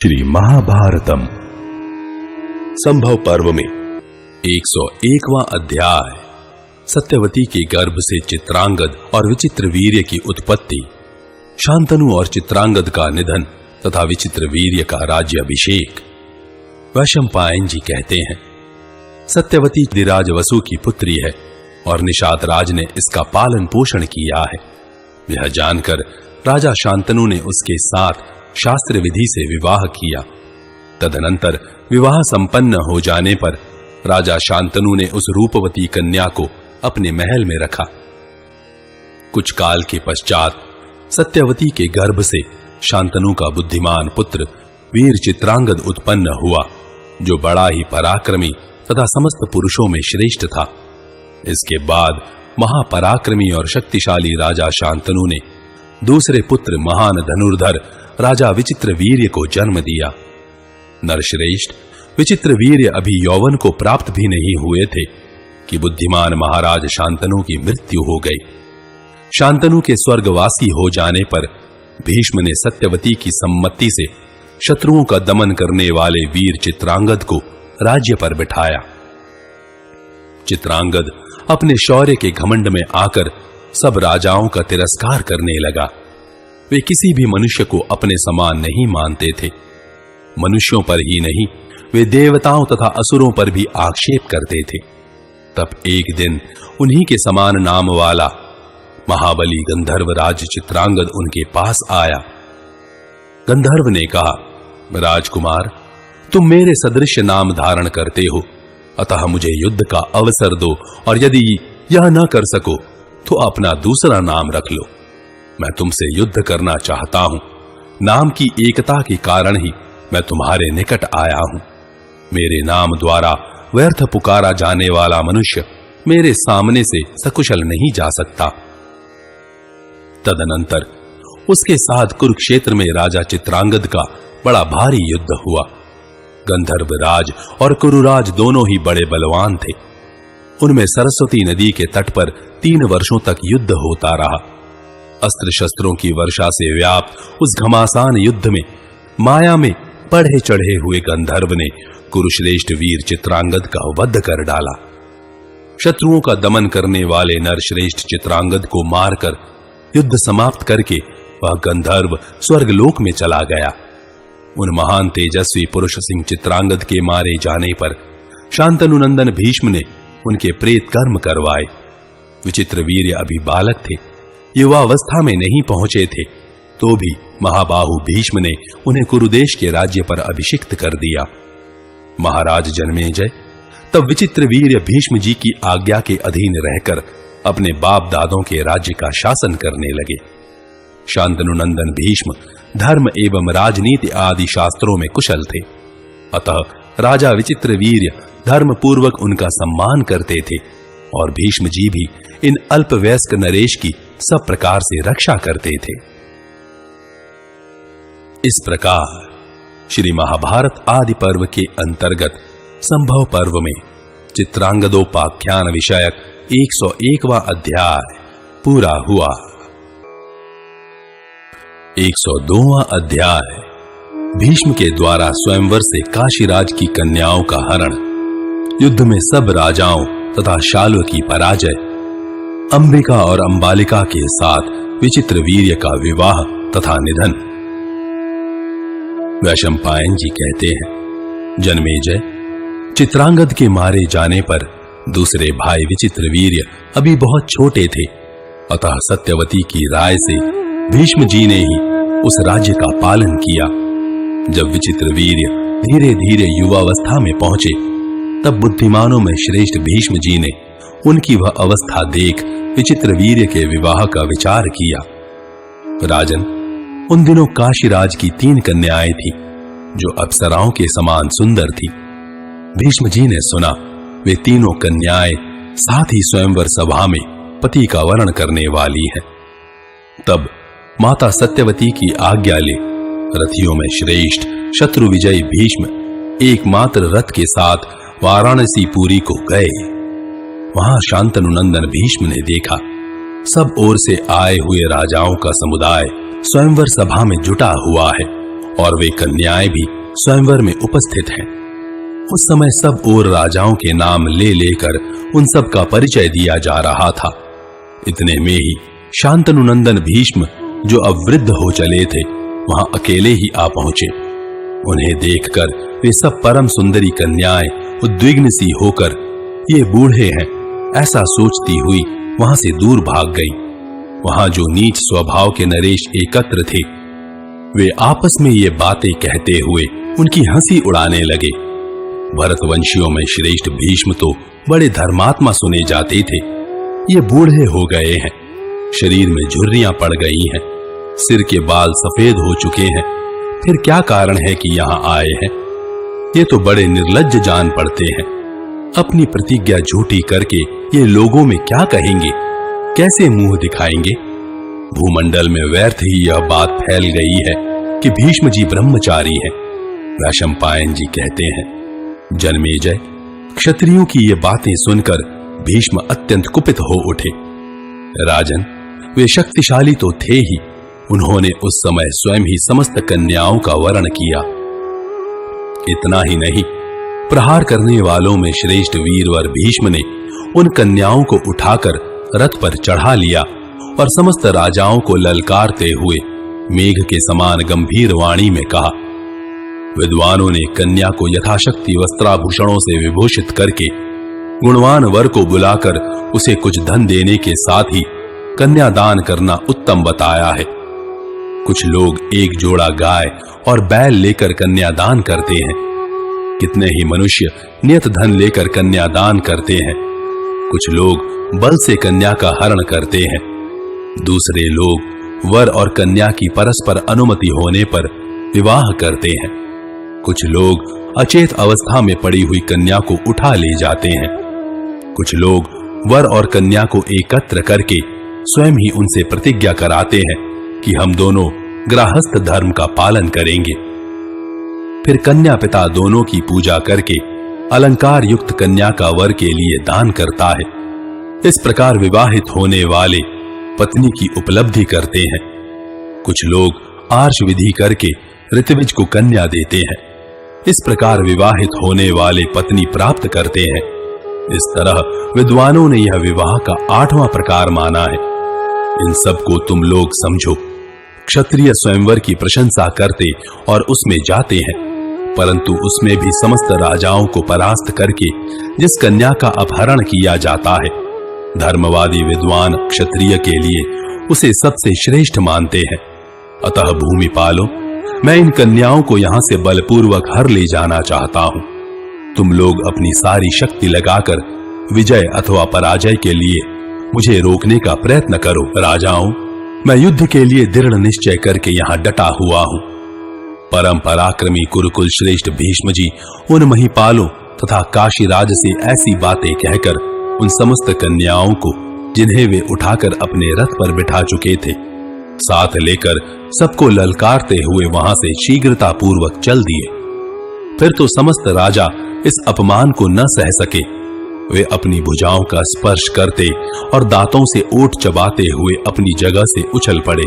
श्री महाभारतम संभव पर्व में 101वां अध्याय। सत्यवती के गर्भ से चित्रांगद और विचित्र वीर्य की उत्पत्ति, शांतनु और चित्रांगद का निधन तथा विचित्र वीर्य का राज्याभिषेक। वैशंपायन जी कहते हैं, सत्यवती दिराज वसु की पुत्री है और निषाद राज ने इसका पालन पोषण किया है। यह जानकर राजा शांतनु ने उसके साथ शास्त्र विधि से विवाह किया। तदनंतर विवाह संपन्न हो जाने पर राजा शांतनु ने उस रूपवती कन्या को अपने महल में रखा। कुछ काल के पश्चात सत्यवती के गर्भ से शांतनु का बुद्धिमान पुत्र वीर चित्रांगद उत्पन्न हुआ, जो बड़ा ही पराक्रमी तथा समस्त पुरुषों में श्रेष्ठ था। इसके बाद महापराक्रमी और शक्तिशाली राजा शांतनु ने दूसरे पुत्र महान धनुर्धर राजा विचित्र वीर्य को जन्म दिया। नरश्रेष्ठ विचित्र वीर्य अभी यौवन को प्राप्त भी नहीं हुए थे कि बुद्धिमान महाराज शांतनु की मृत्यु हो गई। शांतनु के स्वर्गवासी हो जाने पर भीष्म ने सत्यवती की सम्मति से शत्रुओं का दमन करने वाले वीर चित्रांगद को राज्य पर बिठाया। चित्रांगद अपने शौर्य के घमंड में आकर सब राजाओं का तिरस्कार करने लगा। वे किसी भी मनुष्य को अपने समान नहीं मानते थे। मनुष्यों पर ही नहीं, वे देवताओं तथा असुरों पर भी आक्षेप करते थे। तब एक दिन उन्हीं के समान नाम वाला महाबली गंधर्व राज चित्रांगद उनके पास आया। गंधर्व ने कहा, राजकुमार, तुम मेरे सदृश नाम धारण करते हो, अतः मुझे युद्ध का अवसर दो, और यदि यह न कर सको तो अपना दूसरा नाम रख लो। मैं तुमसे युद्ध करना चाहता हूं। नाम की एकता के कारण ही मैं तुम्हारे निकट आया हूं। मेरे नाम द्वारा व्यर्थ पुकारा जाने वाला मनुष्य मेरे सामने से सकुशल नहीं जा सकता। तदनंतर उसके साथ कुरुक्षेत्र में राजा चित्रांगद का बड़ा भारी युद्ध हुआ। गंधर्व राज और कुरुराज दोनों ही बड़े बलवान थे। उनमें सरस्वती नदी के तट पर 3 वर्षों तक युद्ध होता रहा। अस्त्र शस्त्रों की वर्षा से व्याप्त उस घमासान युद्ध में माया में बढ़े चढ़े हुए गंधर्व ने कुरुश्रेष्ठ वीर चित्रांगद का वध कर डाला। शत्रुओं का दमन करने वाले नरश्रेष्ठ चित्रांगद को मारकर युद्ध समाप्त करके वह गंधर्व स्वर्गलोक में चला गया। उन महान तेजस्वी पुरुष सिंह चित्रांगद के मारे जाने पर शांतनु नंदन भीष्म ने उनके प्रेत कर्म करवाए। विचित्र वीर्य अभी बालक थे, युवावस्था में नहीं पहुंचे थे, तो भी महाबाहु भीष्म ने उन्हें कुरुदेश के राज्य पर अभिषिक्त कर दिया। महाराज जन्मेजय तब विचित्र वीर्य भीष्म जी की आज्ञा के अधीन रहकर अपने बाप दादों के राज्य का शासन करने लगे। शांतनु नंदन भीष्म धर्म एवं राजनीति आदि शास्त्रों में कुशल थे, अतः राजा विचित्र वीर्य धर्म पूर्वक उनका सम्मान करते थे, और भीष्म जी भी इन अल्पवयस्क नरेश की सब प्रकार से रक्षा करते थे। इस प्रकार श्री महाभारत आदि पर्व के अंतर्गत संभव पर्व में चित्रांगदोपाख्यान विषयक 101वां अध्याय पूरा हुआ। 102वां अध्याय भीष्म के द्वारा स्वयंवर से काशीराज की कन्याओं का हरण, युद्ध में सब राजाओं तथा शाल्व की पराजय, अंबिका और अंबालिका के साथ विचित्र वीर्य का विवाह तथा निधन। वैशंपायन जी कहते हैं, जन्मेजय, चित्रांगद के मारे जाने पर दूसरे भाई विचित्र वीर्य अभी बहुत छोटे थे, अतः सत्यवती की राय से भीष्म जी ने ही उस राज्य का पालन किया। जब विचित्र वीर्य धीरे धीरे युवावस्था में पहुंचे, तब बुद्धिमानों में श्रेष्ठ भीष्म जी ने उनकी वह अवस्था देख विचित्र वीर्य के विवाह का विचार किया। राजन, उन दिनों काशीराज की 3 कन्याएं थीं, जो अप्सराओं के समान सुंदर थीं। भीष्म जी ने सुना वे तीनों कन्याएं साथ ही स्वयंवर सभा में पति का वर्ण करने वाली हैं। तब माता सत्यवती की आज्ञा ले रथियों में श्रेष्ठ शत्रु विजयी भीष्म एकमात्र रथ के साथ वाराणसी पुरी को गए। वहां शांतनु नंदन भीष्म ने देखा सब ओर से आए हुए राजाओं का समुदाय स्वयंवर सभा में जुटा हुआ है और वे कन्याएं भी स्वयंवर में उपस्थित हैं। उस समय सब और राजाओं के नाम ले लेकर उन सब का परिचय दिया जा रहा था। इतने में ही शांतनु नंदन भीष्म, जो अब वृद्ध हो चले थे, वहां अकेले ही आ पहुंचे। उन्हें देखकर वे सब परम सुंदरी कन्याएं उद्विग्न सी होकर ये बूढ़े हैं ऐसा सोचती हुई वहां से दूर भाग गईं। वहां जो नीच स्वभाव के नरेश एकत्र थे, वे आपस में ये बातें कहते हुए उनकी हंसी उड़ाने लगे। भरतवंशियों में श्रेष्ठ भीष्म तो बड़े धर्मात्मा सुने जाते थे। ये बूढ़े हो गए हैं, शरीर में झुर्रियां पड़ गई हैं, सिर के बाल सफेद हो चुके हैं, फिर क्या कारण है कि यहां आए हैं? ये तो बड़े निर्लज्ज जान पड़ते हैं। अपनी प्रतिज्ञा झूठी करके ये लोगों में क्या कहेंगे, कैसे मुंह दिखाएंगे? भूमंडल में व्यर्थ ही यह बात फैल गई है कि भीष्म जी ब्रह्मचारी हैं। वैशंपायन जी कहते हैं, जन्मेजय, क्षत्रियों की ये बातें सुनकर भीष्म अत्यंत कुपित हो उठे। राजन, वे शक्तिशाली तो थे ही, उन्होंने उस समय स्वयं ही समस्त कन्याओं का वरण किया। इतना ही नहीं, प्रहार करने वालों में श्रेष्ठ वीरवर भीष्म ने उन कन्याओं को उठाकर रथ पर चढ़ा लिया और समस्त राजाओं को ललकारते हुए मेघ के समान गंभीर वाणी में कहा। विद्वानों ने कन्या को यथाशक्ति वस्त्राभूषणों से विभूषित करके गुणवान वर को बुलाकर उसे कुछ धन देने के साथ ही कन्यादान करना उत्तम बताया है। कुछ लोग एक जोड़ा गाय और बैल लेकर कन्यादान करते हैं। कितने ही मनुष्य नियत धन लेकर कन्यादान करते हैं। कुछ लोग बल से कन्या का हरण करते हैं। दूसरे लोग वर और कन्या की परस्पर अनुमति होने पर विवाह करते हैं। कुछ लोग अचेत अवस्था में पड़ी हुई कन्या को उठा ले जाते हैं। कुछ लोग वर और कन्या को एकत्र करके स्वयं ही उनसे प्रतिज्ञा कराते हैं कि हम दोनों गृहस्थ धर्म का पालन करेंगे। फिर कन्या पिता दोनों की पूजा करके अलंकार युक्त कन्या का वर के लिए दान करता है। इस प्रकार विवाहित होने वाले पत्नी की उपलब्धि करते हैं। कुछ लोग आर्ष विधि करके ऋतविज को कन्या देते हैं। इस प्रकार विवाहित होने वाले पत्नी प्राप्त करते हैं। इस तरह विद्वानों ने यह विवाह का 8वां प्रकार माना है। इन सब को तुम लोग समझो। क्षत्रिय स्वयंवर की प्रशंसा करते और उसमें जाते हैं, परंतु उसमें भी समस्त राजाओं को परास्त करके जिस कन्या का अपहरण किया जाता है, धर्मवादी विद्वान क्षत्रिय के लिए उसे सबसे श्रेष्ठ मानते हैं। अतः भूमिपालों, मैं इन कन्याओं को यहां से बलपूर्वक हर ले जाना चाहता हूं। तुम लोग अपनी सारी शक्ति लगाकर विजय अथवा पराजय के लिए मुझे रोकने का प्रयत्न करो। राजाओं, मैं युद्ध के लिए दृढ़ निश्चय करके यहां डटा हुआ हूं। परम पराक्रमी कुरुकुल श्रेष्ठ भीष्म जी उन महिपालों तथा काशीराज से ऐसी बातें कहकर उन समस्त कन्याओं को, जिन्हें वे उठाकर अपने रथ पर बिठा चुके थे, साथ लेकर सबको ललकारते हुए वहां से शीघ्रता पूर्वक चल दिए। फिर तो समस्त राजा इस अपमान को न सह सके। वे अपनी भुजाओं का स्पर्श करते और दांतों से ओठ चबाते हुए अपनी जगह से उछल पड़े।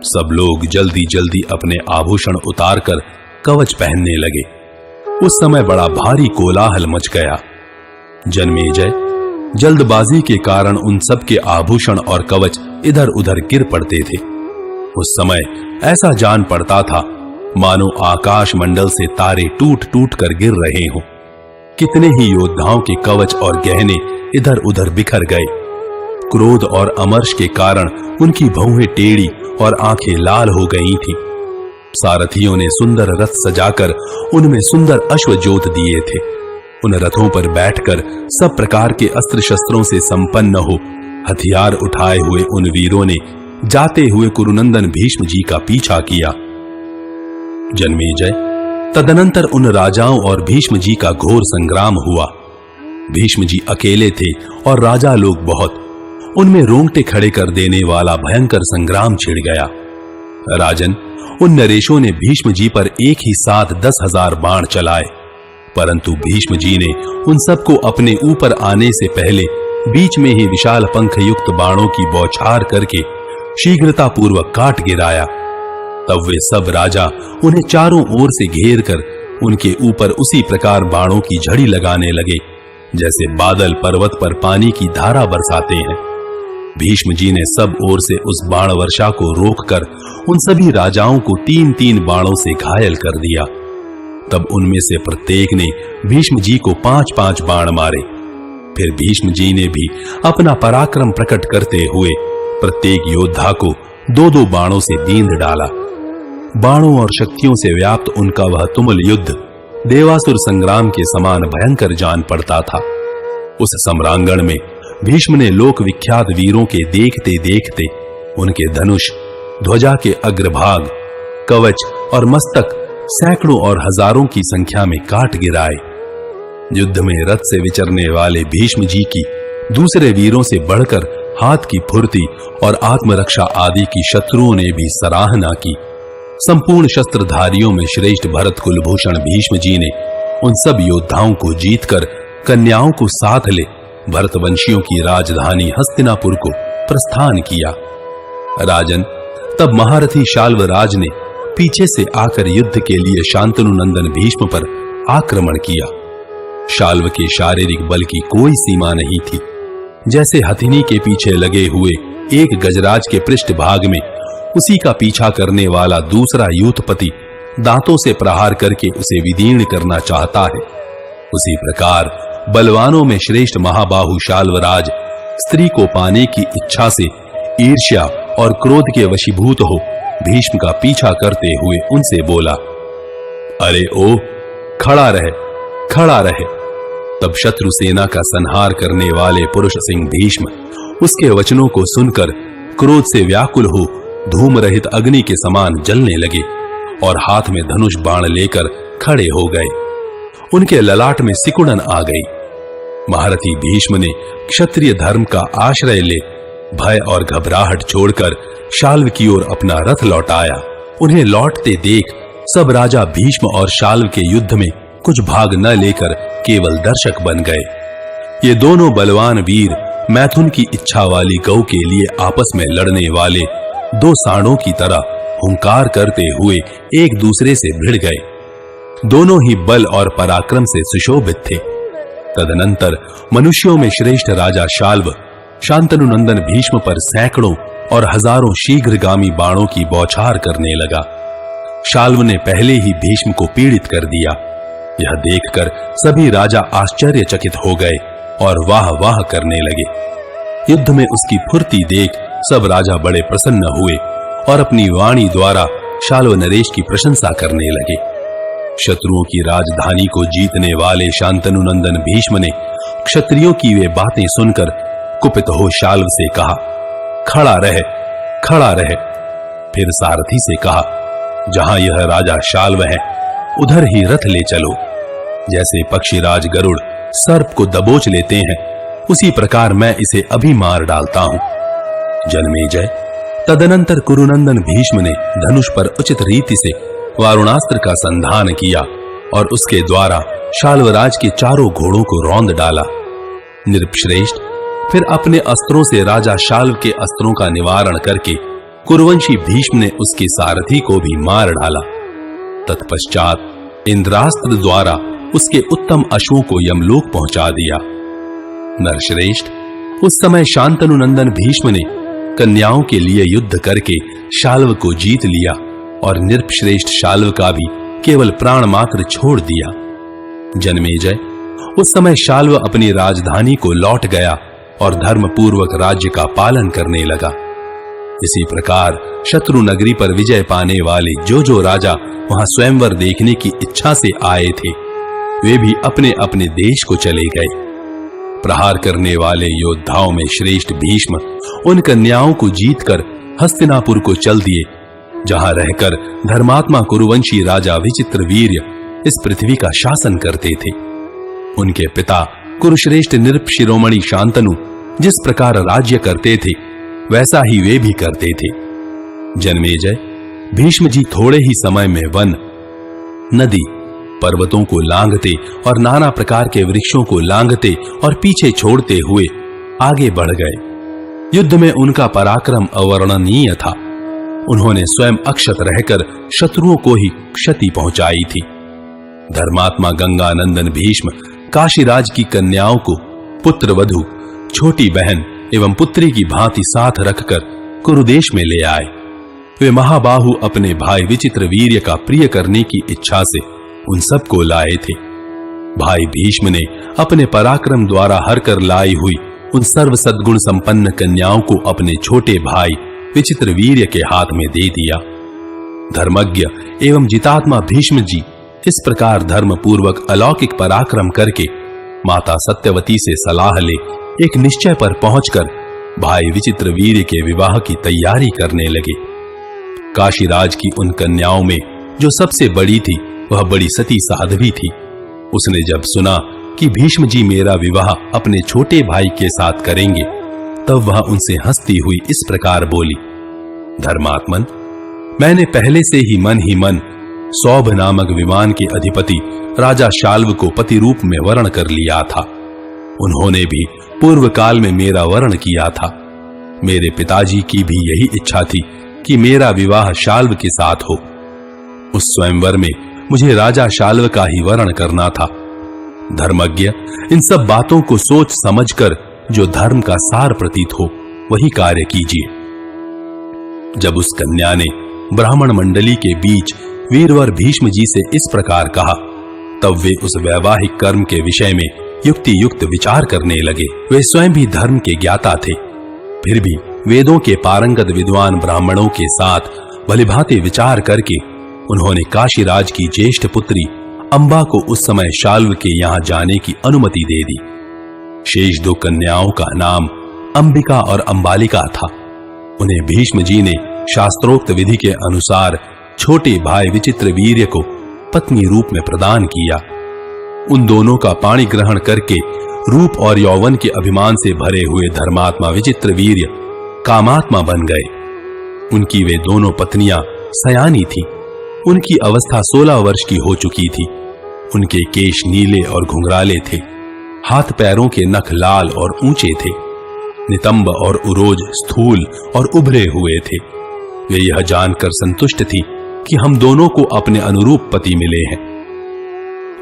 सब लोग जल्दी जल्दी अपने आभूषण उतारकर कवच पहनने लगे। उस समय बड़ा भारी कोलाहल मच गया। जन्मेजय, जल्दबाजी के कारण उन सब के आभूषण और कवच इधर उधर गिर पड़ते थे। उस समय ऐसा जान पड़ता था मानो आकाश मंडल से तारे टूट टूट कर गिर रहे हों। कितने ही योद्धाओं के कवच और गहने इधर उधर बिखर गए। क्रोध और अमर्ष के कारण उनकी भौहें टेढ़ी और आंखें लाल हो गई थीं। सारथियों ने सुंदर रथ सजाकर उनमें सुंदर अश्व जोत दिए थे। उन रथों पर बैठकर सब प्रकार के अस्त्र शस्त्रों से संपन्न हो हथियार उठाए हुए उन वीरों ने जाते हुए कुरुनंदन भीष्म जी का पीछा किया। जन्मेजय, तदनंतर उन राजाओं और भीष्म जी का घोर संग्राम हुआ। भीष्म जी अकेले थे और राजा लोग बहुत। उनमें रोंगटे खड़े कर देने वाला भयंकर संग्राम छिड़ गया। राजन, उन नरेशों ने भीष्म जी पर एक ही साथ 10,000 बाण चलाए, परंतु भीष्म जी ने उन सबको अपने ऊपर आने से पहले बीच में ही विशाल पंख युक्त बाणों की बौछार करके शीघ्रता पूर्वक काट गिराया। तब वे सब राजा उन्हें चारों ओर से घेर कर उनके ऊपर उसी प्रकार बाणों की झड़ी लगाने लगे जैसे बादल पर्वत पर पानी की धारा बरसाते हैं। भीष्म जी ने सब ओर से उस बाण वर्षा को रोककर उन सभी राजाओं को 3-3 बाणों से घायल कर दिया। तब उनमें से प्रत्येक ने भीष्म जी को 5-5 बाण मारे। फिर भीष्म जी ने भी अपना पराक्रम प्रकट करते हुए प्रत्येक योद्धा को 2-2 बाणों से बींध डाला। बाणों और शक्तियों से व्याप्त उनका वह तुमुल युद्ध देवासुर संग्राम के समान भयंकर जान पड़ता था। उस सम्रांगण में भीष्म ने लोक विख्यात वीरों के देखते देखते उनके धनुष, ध्वजा के अग्रभाग, कवच और मस्तक सैकड़ों और हजारों की संख्या में काट गिराए। युद्ध में रथ से विचरने वाले भीष्म जी की दूसरे वीरों से बढ़कर हाथ की फुर्ती और आत्मरक्षा आदि की शत्रुओं ने भी सराहना की। संपूर्ण शस्त्रधारियों में श्रेष्ठ भरत कुलभूषण भीष्म जी ने उन सब योद्धाओं को जीतकर कन्याओं को साथ ले भरतवंशियों की राजधानी हस्तिनापुर को प्रस्थान किया। राजन, तब महारथी शाल्वराज ने पीछे से आकर युद्ध के लिए शांतनु नंदन भीष्म पर आक्रमण किया। शाल्व के शारीरिक बल की कोई सीमा नहीं थी। जैसे हथिनी के पीछे लगे हुए एक गजराज के पृष्ठभाग में उसी का पीछा करने वाला दूसरा यूथपति दांतों से प्रहार करके उसे विदीर्ण करना चाहता है, उसी प्रकार बलवानों में श्रेष्ठ महाबाहु शाल्वराज स्त्री को पाने की इच्छा से ईर्ष्या और क्रोध के वशीभूत हो भीष्म का पीछा करते हुए उनसे बोला, अरे ओ, खड़ा रहे, खड़ा रहे। तब शत्रु सेना का संहार करने वाले पुरुष सिंह भीष्म उसके वचनों को सुनकर क्रोध से व्याकुल हो धूम रहित अग्नि के समान जलने लगे और हाथ में धनुष बाण लेकर खड़े हो गए। उनके ललाट में सिकुड़न आ गई। महारथी भीष्म ने क्षत्रिय धर्म का आश्रय ले भय और घबराहट छोड़कर शाल्व की ओर अपना रथ लौटाया। उन्हें लौटते देख सब राजा भीष्म और शाल्व के युद्ध में कुछ भाग न लेकर केवल दर्शक बन गए। ये दोनों बलवान वीर मैथुन की इच्छा वाली गौ के लिए आपस में लड़ने वाले दो सांडों की तरह हुंकार करते हुए एक दूसरे से भिड़ गए। दोनों ही बल और पराक्रम से सुशोभित थे। तदनंतर मनुष्यों में श्रेष्ठ राजा शाल्व शांतनु नंदन भीष्म पर सैकड़ों और हजारों शीघ्रगामी बाणों की बौछार करने लगा। शाल्व ने पहले ही भीष्म को पीड़ित कर दिया। यह देखकर सभी राजा आश्चर्यचकित हो गए और वाह वाह करने लगे। युद्ध में उसकी फुर्ती देख सब राजा बड़े प्रसन्न हुए और अपनी वाणी द्वारा शाल्व नरेश की प्रशंसा करने लगे। शत्रुओं की राजधानी को जीतने वाले शांतनु नंदन भीष्म ने क्षत्रियों की वे बातें सुनकर कुपित हो शाल्व से कहा, खड़ा रहे, खड़ा रहे। फिर सारथी से कहा, जहां यह राजा शाल्व है उधर ही रथ ले चलो। जैसे पक्षीराज गरुड़ सर्प को दबोच लेते हैं उसी प्रकार मैं इसे अभी मार डालता हूं। जन्मेजय, तदनंतर कुरुनंदन भीष्म ने धनुष पर उचित रीति से वारुणास्त्र का संधान किया और उसके द्वारा शाल्वराज के चारों घोड़ों को रौंद डाला। नृपश्रेष्ठ फिर अपने अस्त्रों से राजा शाल्व के अस्त्रों का निवारण करके कुरुवंशी भीष्म ने उसके सारथी को भी मार डाला। तत्पश्चात इंद्रास्त्र द्वारा उसके उत्तम अश्वों को यमलोक पहुंचा दिया। नरश्रेष्ठ, उस समय शांतनु नंदन भीष्म ने कन्याओं के लिए युद्ध करके शाल्व को जीत लिया और नृपश्रेष्ठ शाल्व का भी केवल प्राण मात्र छोड़ दिया। जन्मेजय, उस समय शाल्व अपनी राजधानी को लौट गया और धर्मपूर्वक राज्य का पालन करने लगा। इसी प्रकार शत्रु नगरी पर विजय पाने वाले जो राजा वहां स्वयंवर देखने की इच्छा से आए थे वे भी अपने अपने देश को चले गए। प्रहार करने वाले योद्धाओं में श्रेष्ठ भीष्म उन कन्याओं को जीतकर हस्तिनापुर को चल दिए, जहां रहकर धर्मात्मा कुरुवंशी राजा विचित्रवीर्य इस पृथ्वी का शासन करते थे। उनके पिता कुरुश्रेष्ठ नृप शिरोमणि शांतनु जिस प्रकार राज्य करते थे वैसा ही वे भी करते थे। जन्मेजय, भीष्म जी थोड़े ही समय में वन, नदी, पर्वतों को लांघते और नाना प्रकार के वृक्षों को लांघते और पीछे छोड़ते हुए आगे बढ़ गए। युद्ध में उनका पराक्रम अवर्णनीय था। उन्होंने स्वयं अक्षत रहकर शत्रुओं को ही क्षति पहुंचाई थी। धर्मात्मा गंगानंदन भीष्म काशीराज की कन्याओं को पुत्र वधु, छोटी बहन एवं पुत्री की भांति साथ रखकर कुरुदेश में ले आए। वे महाबाहु अपने भाई विचित्रवीर्य का प्रिय करने की इच्छा से उन सबको लाए थे। भाई भीष्म ने अपने पराक्रम द्वारा हर कर लाई हुई उन सर्व सद्गुण संपन्न कन्याओं को अपने छोटे भाई विचित्रवीर्य के हाथ में दे दिया। धर्मज्ञ एवं जितात्मा भीष्म जी इस प्रकार धर्म पूर्वक अलौकिक पराक्रम करके माता सत्यवती से सलाह ले एक निश्चय पर पहुंचकर भाई विचित्रवीर्य के विवाह की तैयारी करने लगे। काशीराज की उन कन्याओं में जो सबसे बड़ी थी वह बड़ी सती साध्वी थी। उसने जब सुना कि भीष्म जी मेरा विवाह अपने छोटे भाई के साथ करेंगे, तब वह उनसे हंसती हुई इस प्रकार बोली, धर्मात्मन, मैंने पहले से ही मन सौभ नामक विमान के अधिपति राजा शाल्व को पति रूप में वर्ण कर लिया था। उन्होंने भी पूर्व काल में मेरा वर्ण किया था। मेरे पिताजी की भी यही इच्छा थी कि मेरा विवाह शाल्व के साथ हो। उस स्वयंवर में मुझे राजा शाल्व का ही वर्ण करना था। धर्मज्ञ, इन सब बातों को सोच समझकर जो धर्म का सार प्रतीत हो वही कार्य कीजिए। जब उस कन्या ने ब्राह्मण मंडली के बीच वीरवर भीष्म जी से इस प्रकार कहा, तब वे उस वैवाहिक कर्म के विषय में युक्ति युक्त विचार करने लगे। वे स्वयं भी धर्म के ज्ञाता थे, फिर भी वेदों के पारंगत विद्वान ब्राह्मणों के साथ भलीभांति विचार करके उन्होंने काशीराज की ज्येष्ठ पुत्री अंबा को उस समय शाल्व के यहां जाने की अनुमति दे दी। शेष दो कन्याओं का नाम अंबिका और अंबालिका था। उन्हें भीष्म जी ने शास्त्रोक्त विधि के अनुसार छोटे भाई विचित्रवीर्य को पत्नी रूप में प्रदान किया। उन दोनों का पाणी ग्रहण करके रूप और यौवन के अभिमान से भरे हुए धर्मात्मा विचित्रवीर्य कामात्मा बन गए। उनकी वे दोनों पत्नियां सयानी थीं। उनकी अवस्था 16 वर्ष की हो चुकी थी। उनके केश नीले और घुंघराले थे। हाथ पैरों के नख लाल और ऊंचे थे। नितंब और उरोज स्थूल और उभरे हुए थे। वे यह जानकर संतुष्ट थी कि हम दोनों को अपने अनुरूप पति मिले हैं।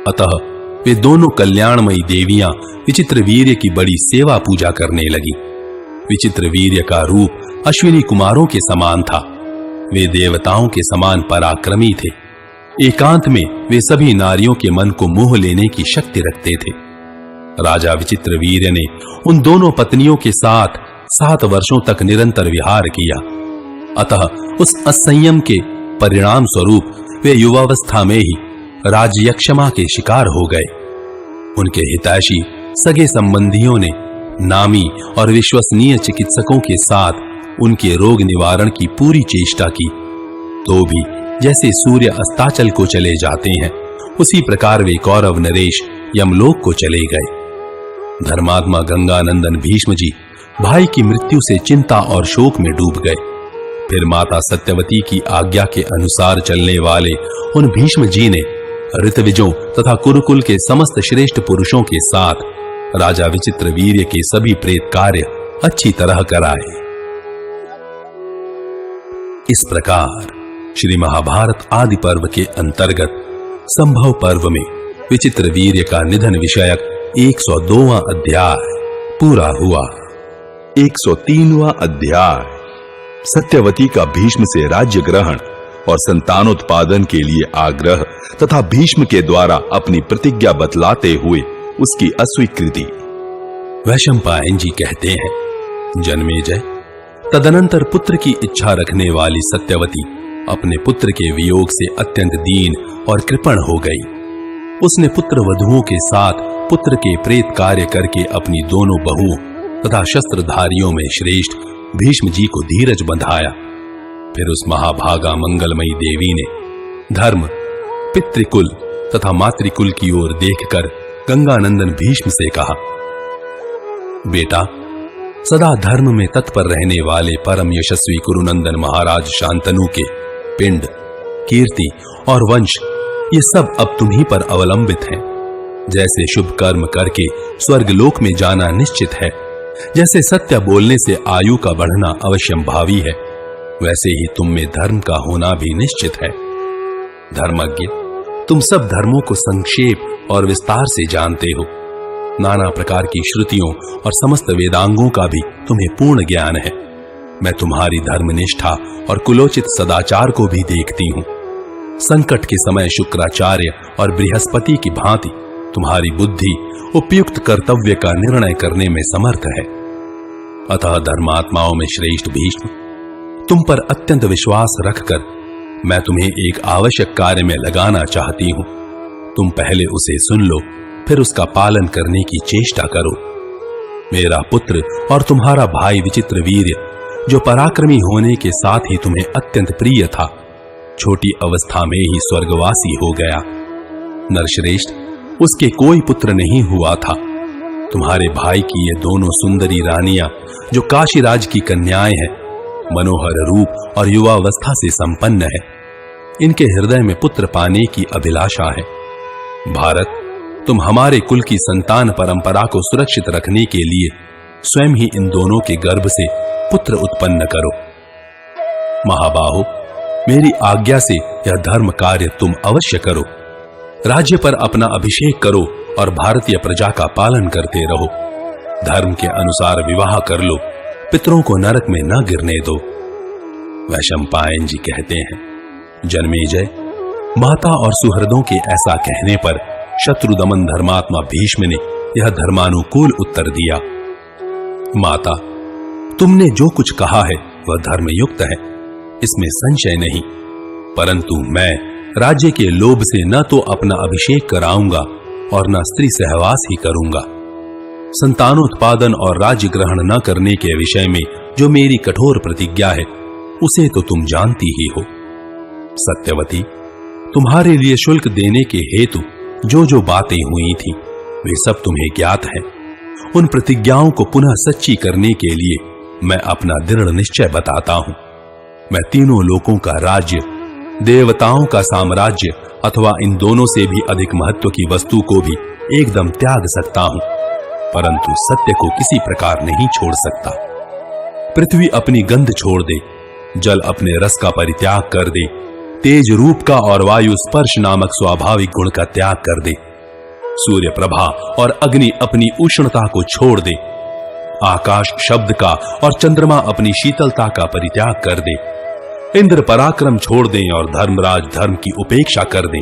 अतः वे दोनों कल्याणमयी देवियां विचित्रवीर्य की बड़ी सेवा पूजा करने लगी। विचित्रवीर्य का रूप अश्विनी कुमारों के समान था। वे देवताओं के समान पराक्रमी थे। एकांत में वे सभी नारियों के मन को मोह लेने की शक्ति रखते थे। राजा विचित्रवीर्य ने उन दोनों पत्नियों के साथ 7 वर्षों तक निरंतर विहार किया। अतः उस असंयम के परिणाम स्वरूप वे युवावस्था में ही राज्यक्षमा के शिकार हो गए। उनके हितैषी सगे संबंधियों ने नामी और विश्वसनीय चिकित्सकों के साथ उनके रोग निवारण की पूरी चेष्टा की, तो भी जैसे सूर्य अस्ताचल को चले जाते हैं, उसी प्रकार वे कौरव नरेश यमलोक को चले गए। धर्मात्मा गंगानंदन भीष्म जी भाई की मृत्यु से चिंता और शोक में डूब गए। फिर माता सत्यवती की आज्ञा के अनुसार चलने वाले उन भीष्म जी ने ऋतविजों तथा कुरुकुल के समस्त श्रेष्ठ पुरुषों के साथ राजा विचित्रवीर्य के सभी प्रेत कार्य अच्छी तरह कराए। इस प्रकार श्री महाभारत आदि पर्व के अंतर्गत संभव पर्व में विचित्रवीर्य का निधन विषयक 102वां अध्याय पूरा हुआ। 103वां अध्याय सत्यवती का भीष्म से राज्य ग्रहण और संतानोत्पादन के लिए आग्रह तथा भीष्म के द्वारा अपनी प्रतिज्ञा बतलाते हुए उसकी अस्वीकृति। वैशंपायन जी कहते हैं, जन्मेजय, तदनंतर पुत्र की इच्छा रखने वाली सत्यवती अपने पुत्र के वियोग से अत्यंत दीन और कृपण हो गई। उसने पुत्र वधुओं के साथ पुत्र के प्रेत कार्य करके अपनी दोनों बहुओं तथा शस्त्रधारियों में श्रेष्ठ भीष्म जी को धीरज बंधाया। फिर उस महाभागा मंगलमयी देवी ने धर्म, पितृकुल तथा मातृकुल की ओर देखकर गंगानंदन भीष्म से कहा, बेटा, सदा धर्म में तत्पर रहने वाले परम यशस्वी कुरुनंदन महाराज शांतनु के पिंड, कीर्ति और वंश ये सब अब तुम्ही पर अवलंबित हैं। जैसे शुभ कर्म करके स्वर्गलोक में जाना निश्चित है, जैसे सत्य बोलने से आयु का बढ़ना अवश्यंभावी है, वैसे ही तुम में धर्म का होना भी निश्चित है। धर्मज्ञ, तुम सब धर्मों को संक्षेप और विस्तार से जानते हो। नाना प्रकार की श्रुतियों और समस्त वेदांगों का भी तुम्हें पूर्ण ज्ञान है। मैं तुम्हारी धर्मनिष्ठा और कुलोचित सदाचार को भी देखती हूं। संकट के समय शुक्राचार्य और बृहस्पति की भांति तुम्हारी बुद्धि उपयुक्त कर्तव्य का निर्णय करने में समर्थ है। अतः धर्मात्माओं में श्रेष्ठ भीष्म, तुम पर अत्यंत विश्वास रखकर मैं तुम्हें एक आवश्यक कार्य में लगाना चाहती हूं। तुम पहले उसे सुन लो, फिर उसका पालन करने की चेष्टा करो। मेरा पुत्र और तुम्हारा भाई विचित्रवीर्य, जो पराक्रमी होने के साथ ही तुम्हें अत्यंत प्रिय था, छोटी अवस्था में ही स्वर्गवासी हो गया। नरश्रेष्ठ, उसके कोई पुत्र नहीं हुआ था। तुम्हारे भाई की ये दोनों सुंदरी रानियां, जो काशीराज की कन्याएं हैं, मनोहर रूप और युवावस्था से संपन्न है। इनके हृदय में पुत्र पाने की अभिलाषा है। भारत, तुम हमारे कुल की संतान परंपरा को सुरक्षित रखने के लिए स्वयं ही इन दोनों के गर्भ से पुत्र उत्पन्न करो। महाबाहो, मेरी आज्ञा से यह धर्म कार्य तुम अवश्य करो। राज्य पर अपना अभिषेक करो और भारतीय प्रजा का पालन करते रहो। धर्म के अनुसार विवाह कर लो, पितरों को नरक में न गिरने दो। वैशंपायन जी कहते हैं, जन्मेजय, माता और सुहृदों के ऐसा कहने पर शत्रुदमन धर्मात्मा भीष्म ने यह धर्मानुकूल उत्तर दिया। माता, तुमने जो कुछ कहा है वह धर्मयुक्त है, इसमें संशय नहीं। परंतु मैं राज्य के लोभ से न तो अपना अभिषेक कराऊंगा और न स्त्री सहवास ही करूंगा। संतानोत्पादन और राज्य ग्रहण न करने के विषय में जो मेरी कठोर प्रतिज्ञा है, उसे तो तुम जानती ही हो। सत्यवती, तुम्हारे लिए शुल्क देने के हेतु जो जो बातें हुई थी, वे सब तुम्हें ज्ञात है। उन प्रतिज्ञाओं को पुनः सच्ची करने के लिए मैं अपना दृढ़ निश्चय बताता हूं। मैं तीनों लोकों का राज्य, देवताओं का साम्राज्य अथवा इन दोनों से भी अधिक महत्व की वस्तु को भी एकदम त्याग सकता हूं, परंतु सत्य को किसी प्रकार नहीं छोड़ सकता। पृथ्वी अपनी गंध छोड़ दे, जल अपने रस का परित्याग कर दे, तेज रूप का और वायु स्पर्श नामक स्वाभाविक गुण का त्याग कर दे, सूर्य प्रभा और अग्नि अपनी उष्णता को छोड़ दे, आकाश शब्द का और चंद्रमा अपनी शीतलता का परित्याग कर दे, इंद्र पराक्रम छोड़ दें और धर्मराज धर्म की उपेक्षा कर दे,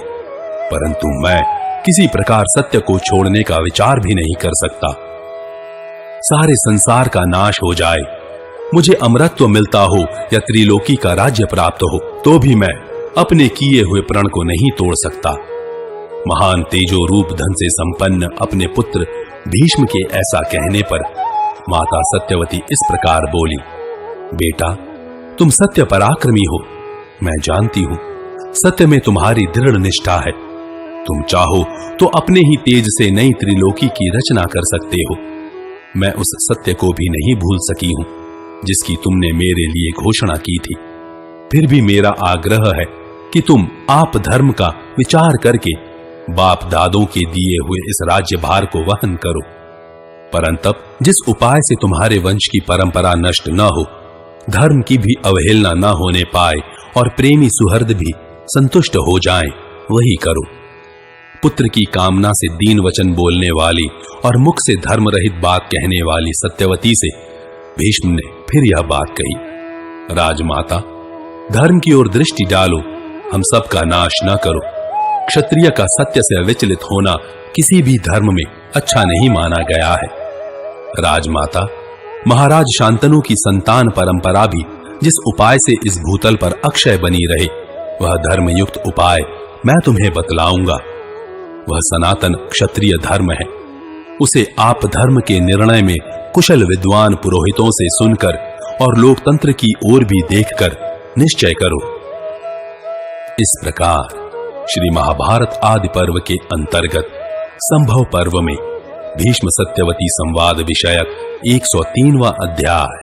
परंतु मैं किसी प्रकार सत्य को छोड़ने का विचार भी नहीं कर सकता। सारे संसार का नाश हो जाए, मुझे अमरत्व मिलता हो या त्रिलोकी का राज्य प्राप्त हो, तो भी मैं अपने किए हुए प्रण को नहीं तोड़ सकता। महान तेजो रूप धन से संपन्न अपने पुत्र भीष्म के ऐसा कहने पर माता सत्यवती इस प्रकार बोली, बेटा, तुम सत्य पराक्रमी हो, मैं जानती हूं। सत्य में तुम्हारी दृढ़ निष्ठा है। तुम चाहो तो अपने ही तेज से नई त्रिलोकी की रचना कर सकते हो। मैं उस सत्य को भी नहीं भूल सकी हूं जिसकी तुमने मेरे लिए घोषणा की थी। फिर भी मेरा आग्रह है कि तुम आप धर्म का विचार करके बाप दादों के दिए हुए इस राज्य भार को वहन करो। परंतप जिस उपाय से तुम्हारे वंश की परंपरा नष्ट न हो, धर्म की भी अवहेलना न होने पाए और प्रेमी सुहृद भी संतुष्ट हो जाएं, वही करो। पुत्र की कामना से दीन वचन बोलने वाली और मुख से धर्म रहित बात कहने वाली सत्यवती से भीष्म ने फिर यह बात कही, राजमाता, धर्म की ओर दृष्टि डालो, हम सब का नाश न करो। क्षत्रिय का सत्य से विचलित होना किसी भी धर्म में अच्छा नहीं माना गया है। राजमाता, महाराज शांतनु की संतान परंपरा भी जिस उपाय से इस भूतल पर अक्षय बनी रहे, वह धर्मयुक्त उपाय मैं तुम्हें बतलाऊंगा। वह सनातन क्षत्रिय धर्म है। उसे आप धर्म के निर्णय में कुशल विद्वान पुरोहितों से सुनकर और लोकतंत्र की ओर भी देखकर निश्चय करो। इस प्रकार श्री महाभारत आदि पर्व के अंतर्गत संभव पर्व में भीष्म सत्यवती संवाद विषयक 103वां अध्याय